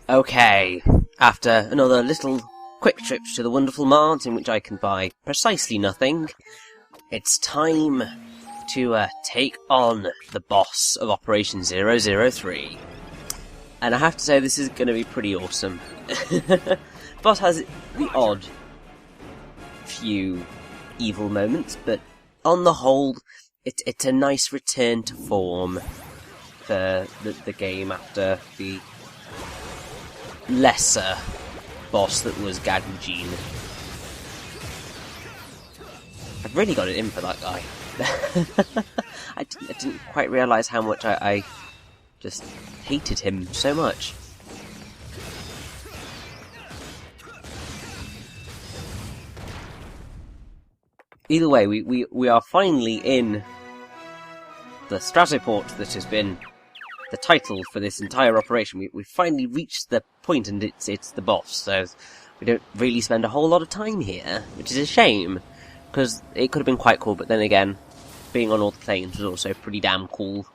Okay, after another little quick trip to the wonderful mart in which I can buy precisely nothing, it's time to take on the boss of Operation 003. And I have to say, this is going to be pretty awesome. The boss has the odd few evil moments, but on the whole, it's a nice return to form for the game after the lesser boss that was Gagujin. I've really got it in for that guy. I didn't quite realise how much I just hated him so much. Either way, we are finally in the Stratoport that has been the title for this entire operation. We finally reached the point, and it's the boss, so we don't really spend a whole lot of time here, which is a shame, because it could have been quite cool, but then again, being on all the planes was also pretty damn cool.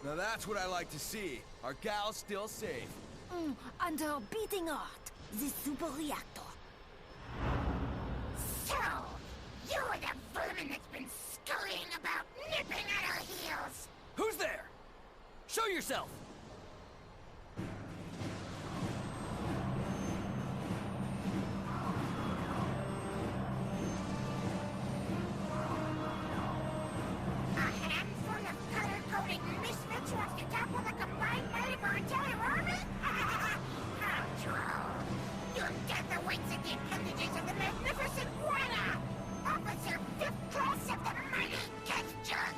Now that's what I like to see. Our gal's still safe. Under beating heart, the super reactor. So, you're the vermin that's been scurrying about, nipping at our heels. Who's there? Show yourself! A handful of color-coded misfits who have to topple the combined might of our entire army? How droll. Your death awaits at the appendages of the magnificent Guana, Officer 5th Class of the mighty Geathjerk.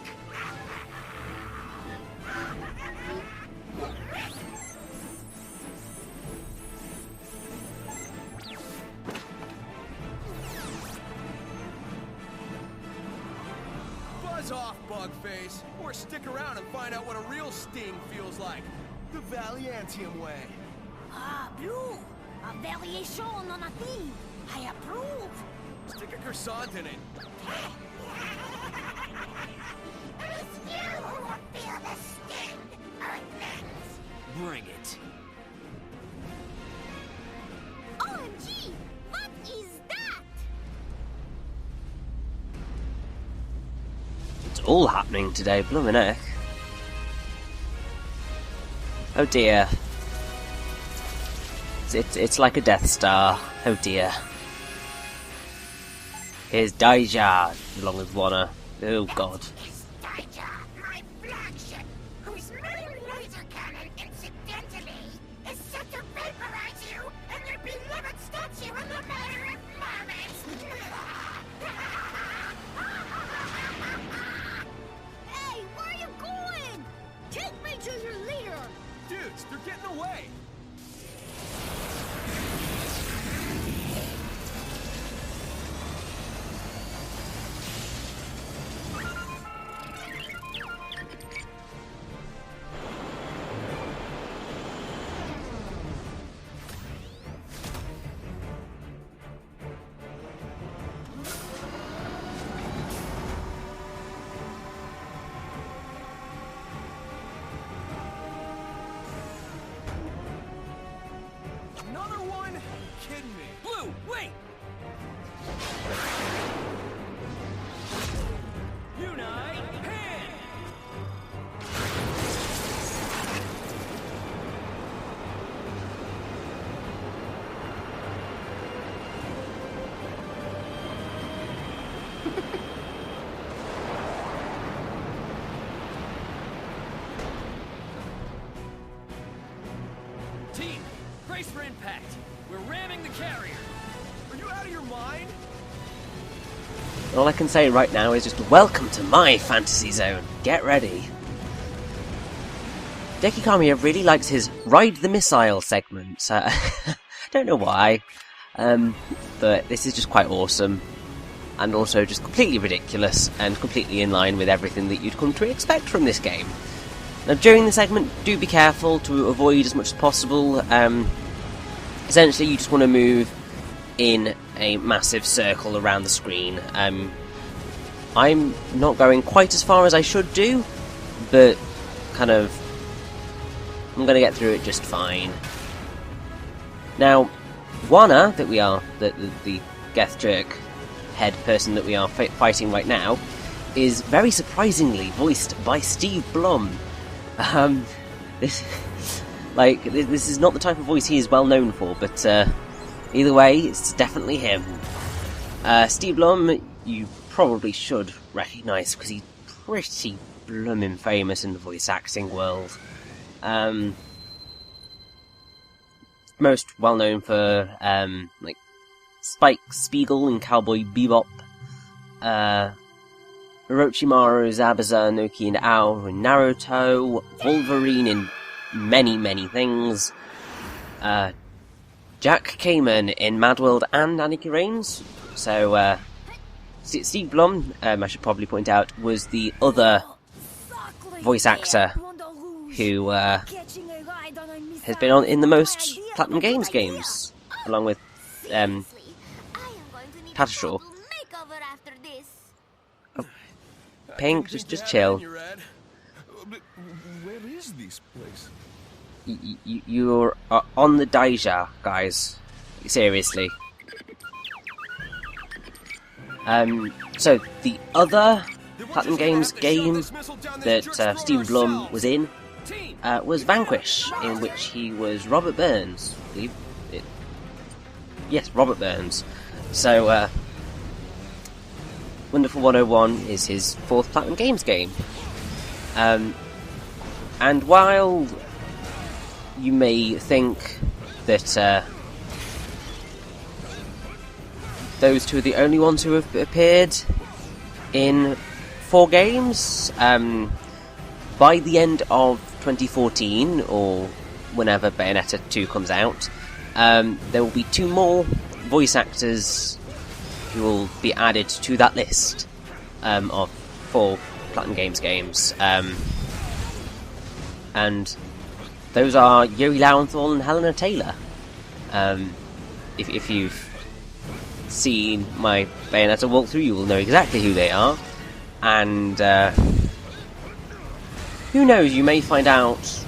Buzz off, Bugface, or stick around and find out what a real sting feels like. The Valiantium way. Ah, Blue! A variation on a theme. I approve. Stick a croissant in it. It's you who will feel the sting, Earthlings. Bring it. OMG! What is that? It's all happening today, bloomin' heck. Oh dear. It's like a Death Star. Oh dear. Here's Daija, along with Wanna. Oh god. Is Daija, my flagship, whose main laser cannon, incidentally, is set to vaporize you and your beloved statue in the matter of moments. Hey, where are you going? Take me to your leader! Dudes, they're getting away. Another one? Kidding me. Blue, wait! Unite, hand! Team, brace for impact. We're ramming the carrier. Are you out of your mind? All I can say right now is just welcome to my fantasy zone. Get ready. Deki Kamiya really likes his Ride the Missile segments. Don't know why, but this is just quite awesome. And also just completely ridiculous and completely in line with everything that you'd come to expect from this game. Now during the segment, do be careful to avoid as much as possible. Essentially you just want to move in a massive circle around the screen. I'm not going quite as far as I should do, but kind of I'm going to get through it just fine. Now, Wana, that we are, the Geathjerk head person that we are fighting right now, is very surprisingly voiced by Steve Blum. This is not the type of voice he is well known for, but either way, it's definitely him. Steve Blum, you probably should recognise, because he's pretty bloomin' famous in the voice acting world. Most well known for like Spike Spiegel in Cowboy Bebop, Orochimaru Zabuza no Ki and Ao in Naruto, Wolverine in many things, Jack Kamen in Mad World and Anarchy Reigns. So Steve Blum, I should probably point out, was the other voice actor who has been in the most Platinum games, along with Patashaw. Oh, Pink, just chill. Where is this place? You're on the Daija, guys. Seriously. So the other Platinum Games game that Steve Blum was in was Vanquish, in which he was Robert Burns. I believe it. Yes, Robert Burns. So, Wonderful 101 is his 4th Platinum Games game. And while you may think that those two are the only ones who have appeared in 4 games, by the end of 2014, or whenever Bayonetta 2 comes out, there will be 2 more voice actors who will be added to that list of 4 Platinum games. And those are Yuri Lowenthal and Helena Taylor. If you've seen my Bayonetta walkthrough, you will know exactly who they are. And who knows, you may find out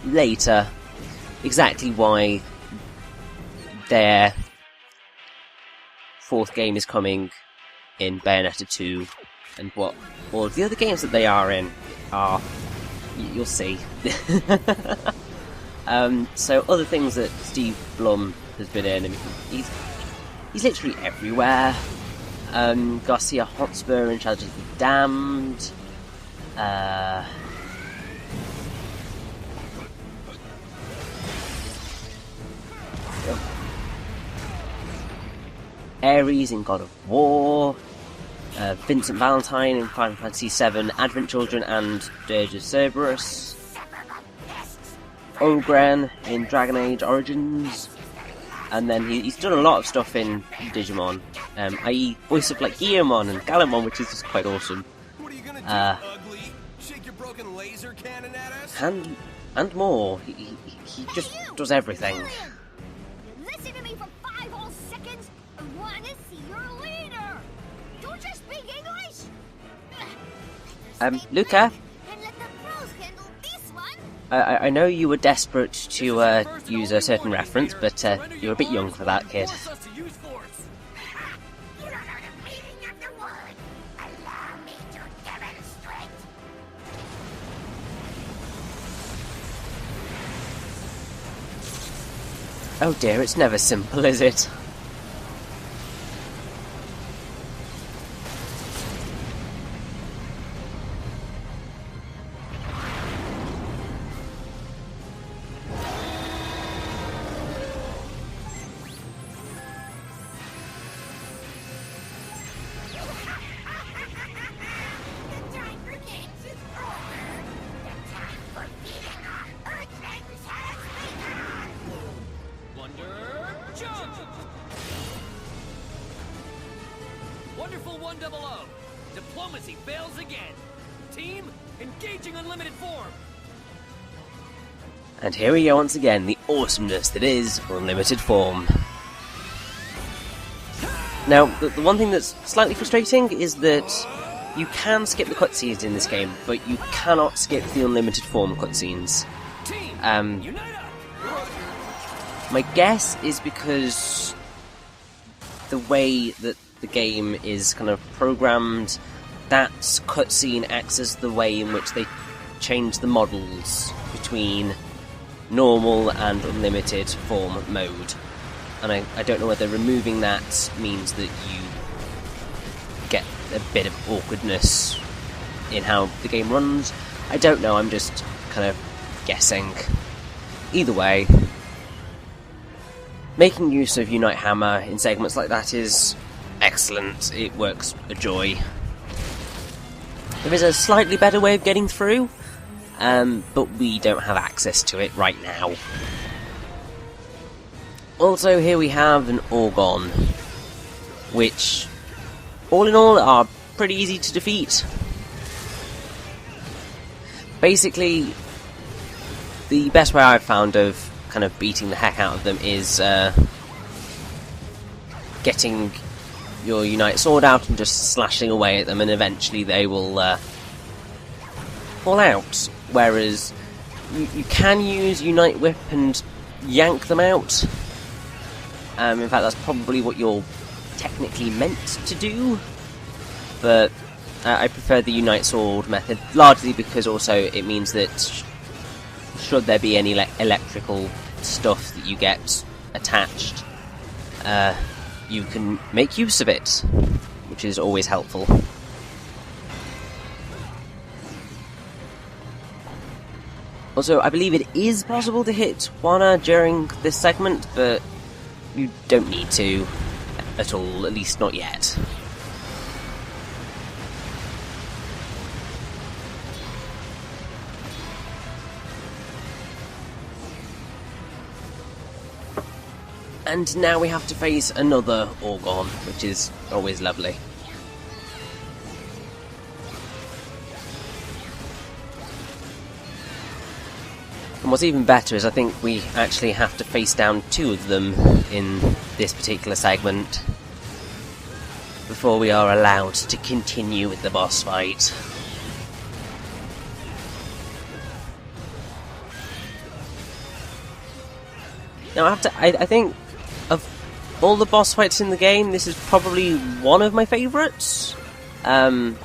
later exactly why their 4th game is coming in Bayonetta 2, and what all of the other games that they are in are. You'll see. So other things that Steve Blum has been in, I mean, he's literally everywhere. Garcia Hotspur in Challenge of the Damned. Ares in God of War. Vincent Valentine in Final Fantasy VII Advent Children and Dirge of Cerberus. Ogren in Dragon Age Origins. And then he's done a lot of stuff in Digimon, i.e. voice of like Guillemon and Galamon, which is just quite awesome. What are you gonna do, ugly? Shake your broken laser cannon at us? And more. He just does everything. Listen to me for 5 whole seconds. I want to see your leader. Don't you speak English? Luca, And let the pros handle this one. I know you were desperate to use a certain reference, but you're a bit young for that, kid. Force us to use force. You don't know the meaning of the word. Allow me to demonstrate. Oh dear, it's never simple, is it? The time for games is over. The time for feeding our earthlings has begun. Wonder Jump! Wonderful 100. Diplomacy fails again. Team, engaging unlimited form. And here we go once again, the awesomeness that is Unlimited Form. Now, the one thing that's slightly frustrating is that you can skip the cutscenes in this game, but you cannot skip the unlimited form cutscenes. My guess is because the way that the game is kind of programmed, that cutscene acts as the way in which they change the models between normal and unlimited form mode. And I don't know whether removing that means that you get a bit of awkwardness in how the game runs. I don't know, I'm just kind of guessing. Either way, making use of Unite Hammer in segments like that is excellent. It works a joy. There is a slightly better way of getting through, but we don't have access to it right now. Also, here we have an Orgon, which, all in all, are pretty easy to defeat. Basically, the best way I've found of kind of beating the heck out of them is getting your Unite Sword out and just slashing away at them, and eventually they will fall out. Whereas you can use Unite Whip and yank them out. In fact, that's probably what you're technically meant to do, but I prefer the Unite Sword method, largely because also it means that should there be any electrical stuff that you get attached, you can make use of it, which is always helpful. Also, I believe it is possible to hit Wana during this segment, but you don't need to at all, at least not yet. And now we have to face another Orgon, which is always lovely. And what's even better is I think we actually have to face down two of them in this particular segment before we are allowed to continue with the boss fight. Now, I think of all the boss fights in the game, this is probably one of my favourites. I'd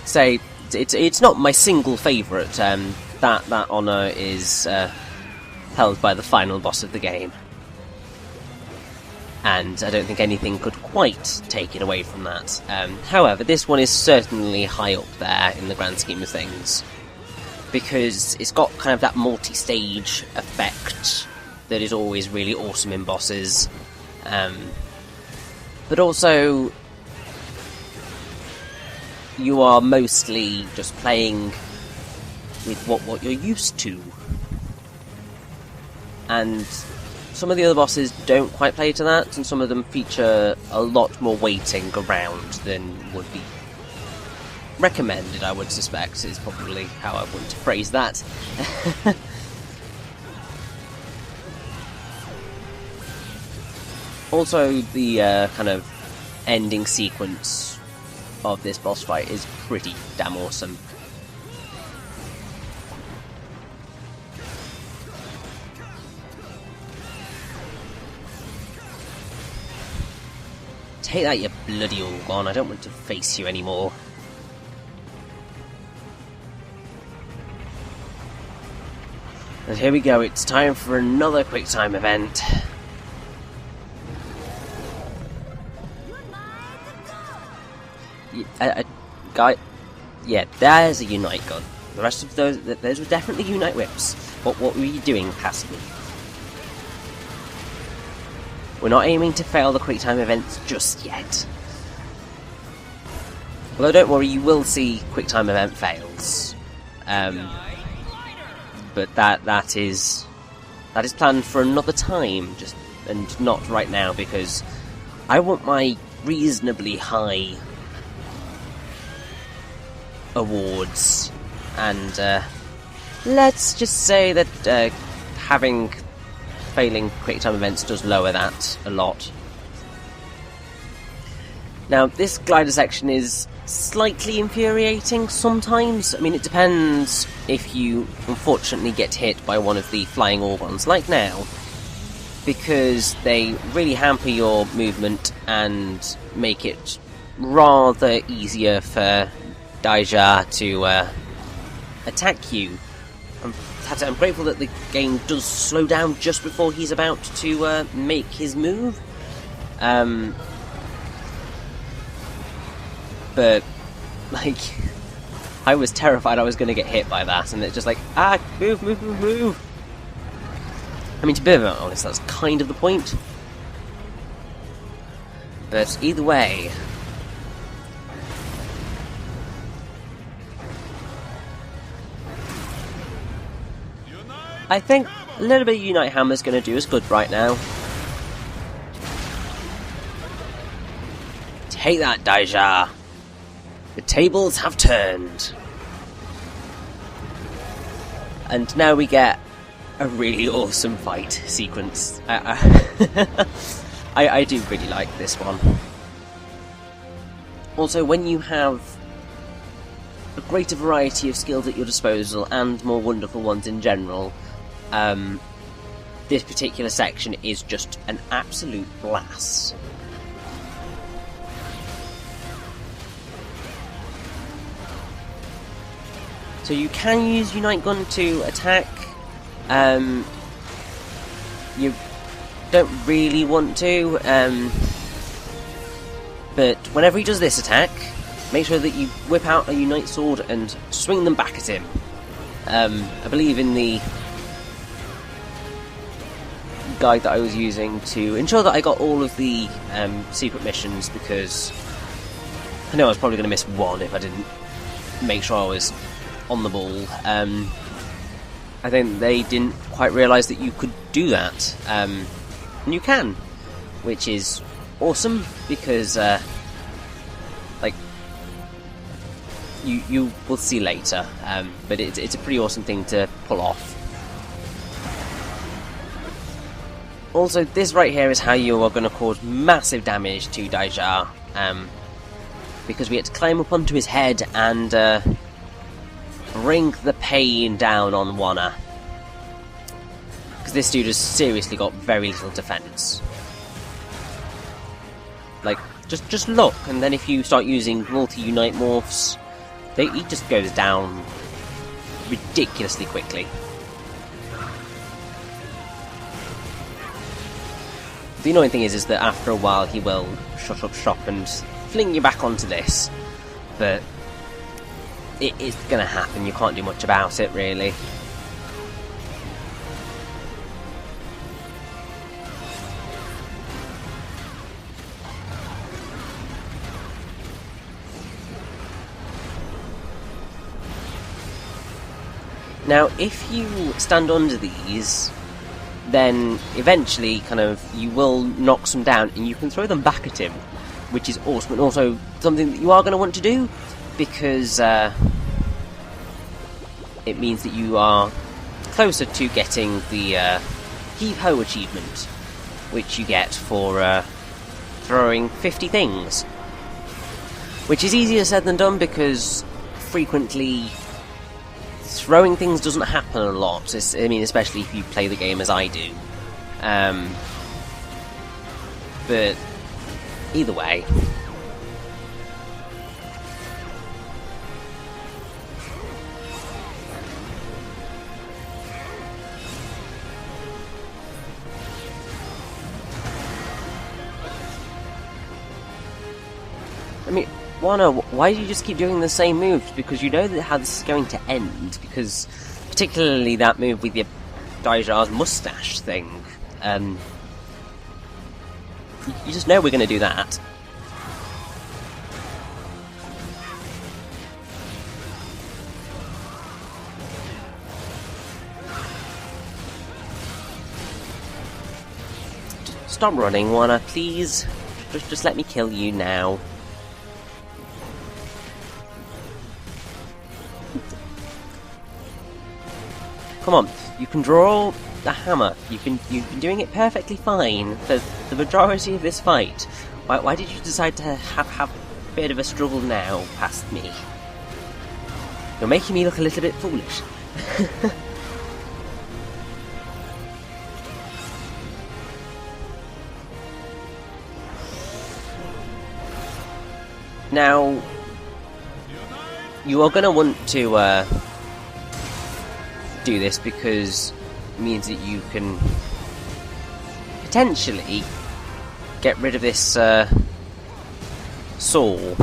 say it's not my single favourite. That honour is held by the final boss of the game, and I don't think anything could quite take it away from that. However, this one is certainly high up there in the grand scheme of things, because it's got kind of that multi-stage effect that is always really awesome in bosses, but also you are mostly just playing with what you're used to, and some of the other bosses don't quite play to that, and some of them feature a lot more waiting around than would be recommended, I would suspect, is probably how I want to phrase that. Also, the kind of ending sequence of this boss fight is pretty damn awesome. Take that, you bloody Orgon, I don't want to face you anymore. And here we go, it's time for another quick time event. Yeah, there's a Unite gun. The rest of those were definitely Unite whips. What were you doing past me? We're not aiming to fail the quick time events just yet. Although don't worry, you will see quick time event fails. But that is planned for another time, and not right now, because I want my reasonably high awards, and let's just say that having failing quick time events does lower that a lot. Now, this glider section is slightly infuriating sometimes. I mean, it depends if you unfortunately get hit by one of the flying orgons, like now, because they really hamper your movement and make it rather easier for Daija to attack you. I'm grateful that the game does slow down just before he's about to make his move. But, like, I was terrified I was going to get hit by that, and it's just like, move, move, move, move! I mean, to be honest, that's kind of the point. But either way, I think a little bit of Unite Hammer is going to do us good right now. Take that, Daija! The tables have turned. And now we get a really awesome fight sequence. I do really like this one. Also, when you have a greater variety of skills at your disposal and more wonderful ones in general, this particular section is just an absolute blast. So you can use Unite Gun to attack. You don't really want to, but whenever he does this attack, make sure that you whip out a Unite Sword and swing them back at him. I believe in the guide that I was using to ensure that I got all of the secret missions, because I know I was probably going to miss one if I didn't make sure I was on the ball. I think they didn't quite realise that you could do that, and you can, which is awesome, because like, you will see later, but it's a pretty awesome thing to pull off. Also, this right here is how you are going to cause massive damage to Daija, because we had to climb up onto his head and bring the pain down on Wanna, because this dude has seriously got very little defense. Like, just look, and then if you start using multi-unite morphs, he just goes down ridiculously quickly. The annoying thing is that after a while he will shut up shop and fling you back onto this, but it is going to happen, you can't do much about it, really. Now, if you stand under these, then eventually you will knock some down and you can throw them back at him, which is awesome, and also something that you are going to want to do, because it means that you are closer to getting the Heave-Ho achievement, which you get for throwing 50 things. Which is easier said than done, because frequently throwing things doesn't happen a lot. I mean, especially if you play the game as I do. But either way, I mean, Wanna, why do you just keep doing the same moves? Because you know that how this is going to end. Because particularly that move with your Daija's mustache thing. You just know we're going to do that. Just stop running, Wanna, please. Just let me kill you now. Come on, you can draw the hammer. You've been doing it perfectly fine for the majority of this fight. Why did you decide to have a bit of a struggle now past me? You're making me look a little bit foolish. Now, you are going to want to do this because it means that you can potentially get rid of this saw.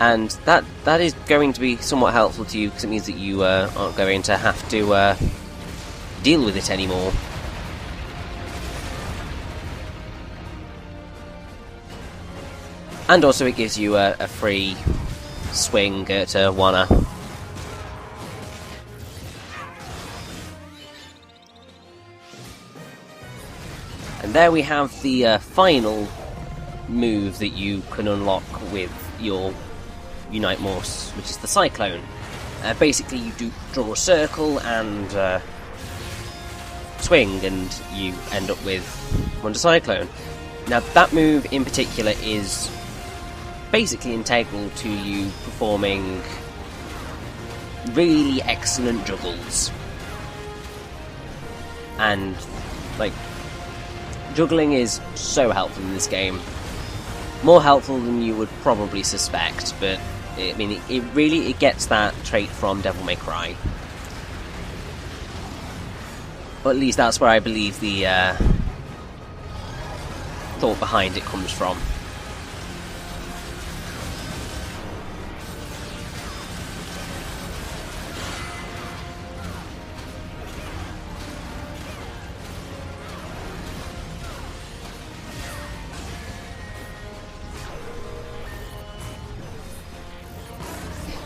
And that is going to be somewhat helpful to you because it means that you aren't going to have to deal with it anymore. And also it gives you a free swing at Wanna. And there we have the final move that you can unlock with your Unite Morse, which is the Cyclone. Basically you do draw a circle and swing and you end up with Wonder Cyclone. Now that move in particular is basically integral to you performing really excellent juggles. And, like, juggling is so helpful in this game. More helpful than you would probably suspect, but, I mean, it really gets that trait from Devil May Cry. Or at least that's where I believe the thought behind it comes from.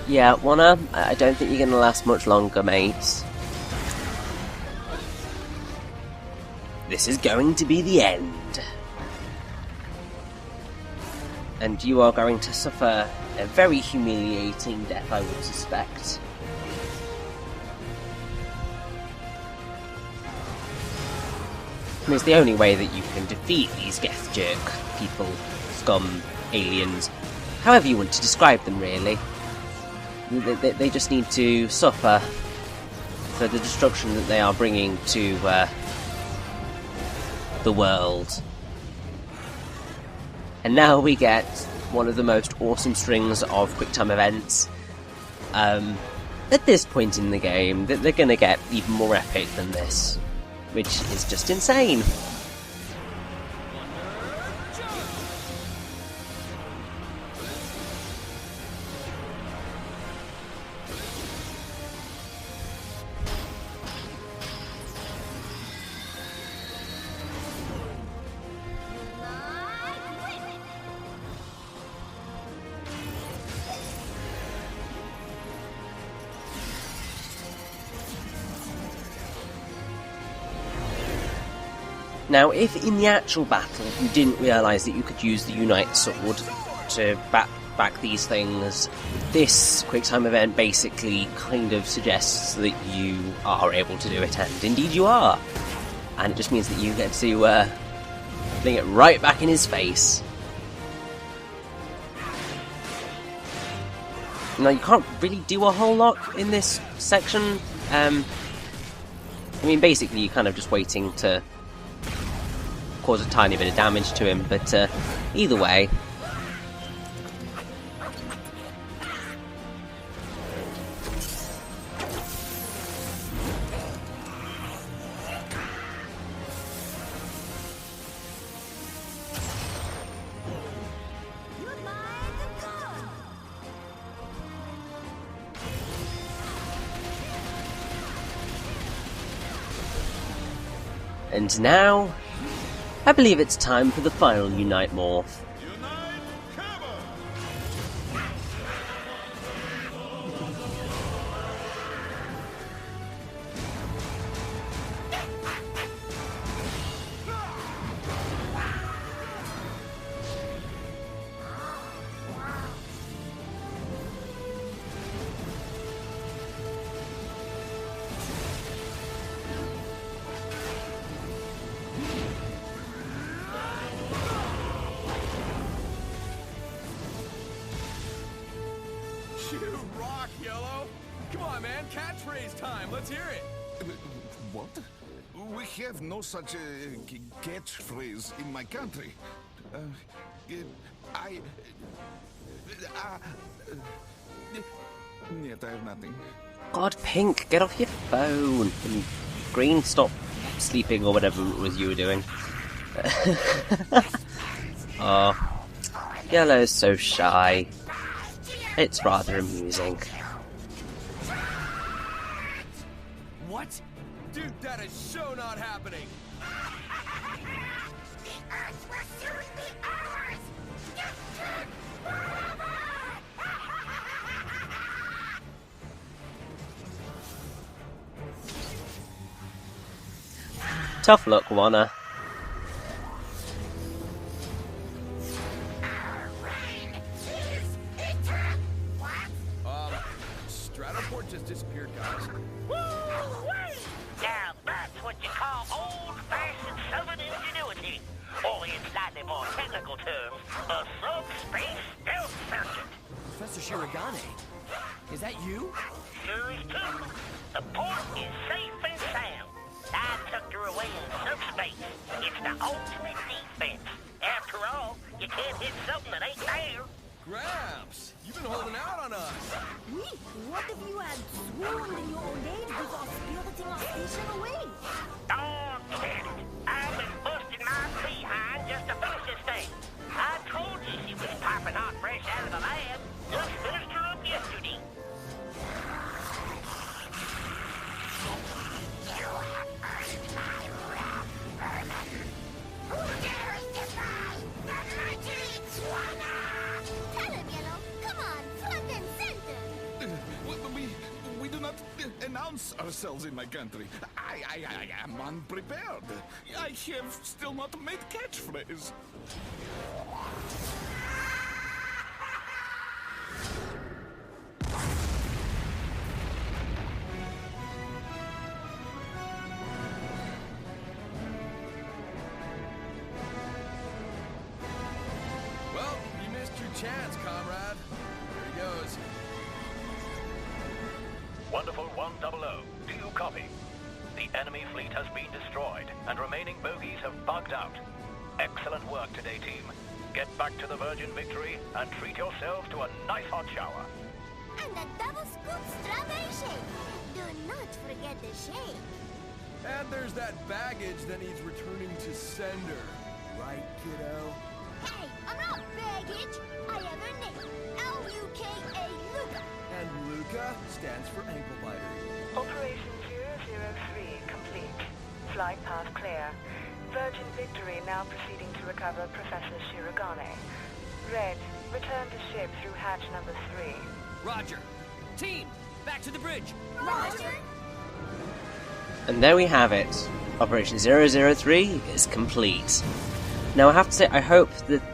Yeah, Wanna, I don't think you're gonna last much longer, mate. This is going to be the end. And you are going to suffer a very humiliating death, I would suspect. And it's the only way that you can defeat these Geathjerk people, scum, aliens, however you want to describe them, really. They just need to suffer for the destruction that they are bringing to the world. And now we get one of the most awesome strings of QuickTime events. At this point in the game, they're going to get even more epic than this, which is just insane. Now, if in the actual battle you didn't realise that you could use the Unite Sword to back these things, this QuickTime event basically kind of suggests that you are able to do it, and indeed you are. And it just means that you get to fling it right back in his face. Now, you can't really do a whole lot in this section. I mean, basically you're kind of just waiting to cause a tiny bit of damage to him, but either way. And now, I believe it's time for the final Unite Morph. rock, Yellow. Come on, man, catchphrase time. Let's hear it. What? We have no such catchphrase in my country. Нет, I have nothing. God, Pink, get off your phone. And Green, stop sleeping or whatever it was you were doing. Oh, Yellow's so shy. It's rather amusing. What? Dude, that is so not happening. The Earth will soon be ours! Distant forever! Tough luck, Wanna. Our reign is eternal! What? Stratoport just disappeared, guys. Woo-wee! Now that's what you call old-fashioned Southern ingenuity. Or in slightly more technical terms, a subspace stealth circuit. Professor Shirogane, is that you? Sure is too. The port is safe and sound. I tucked her away in subspace. It's the ultimate defense. After all, you can't hit something that ain't there. Gramps, you've been holding out on us. What if you had swooned in your old age before spiriting our station away? Don't kid it. I've been busting my behind just to finish this thing. I told you she was popping hot fresh out of the lab. Just finished her up yesterday. Who dares defy the mighty Swana? Tell him, Yellow. Come on, front and center. We do not announce ourselves in my country. I am unprepared. I have still not made catchphrase. Well, you missed your chance, comrade. Here he goes. Wonderful 100, do you copy? The enemy fleet has been destroyed, and remaining bogies have bugged out. Excellent work today, team. Get back to the Virgin Victory and treat yourselves to a nice hot shower. And a double scoop strawberry shake. Do not forget the shake. And there's that baggage that needs returning to sender. Right, kiddo? Hey, I'm not baggage. I have a name. Luka. Luka. And Luca stands for ankle biter. Operation 003 complete. Flight path clear. Virgin Victory now proceeding to recover Professor Shirogane. Red, return to ship through hatch number 3. Roger. Team, back to the bridge. Roger. And there we have it. Operation 003 is complete. Now I have to say, I hope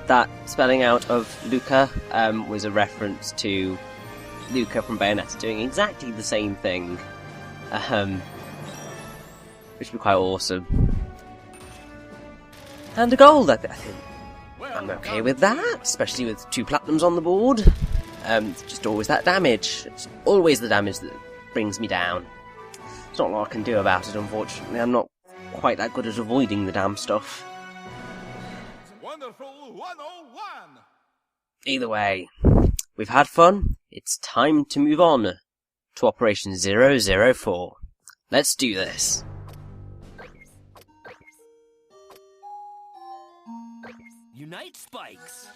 that spelling out of Luca was a reference to Luca from Bayonetta doing exactly the same thing. Which would be quite awesome. And a gold, I think. I'm okay with that, especially with 2 platinums on the board. It's just always that damage. It's always the damage that brings me down. There's not a lot I can do about it, unfortunately. I'm not quite that good at avoiding the damn stuff. Wonderful 101! Either way, we've had fun. It's time to move on to Operation 004. Let's do this. Unite spikes.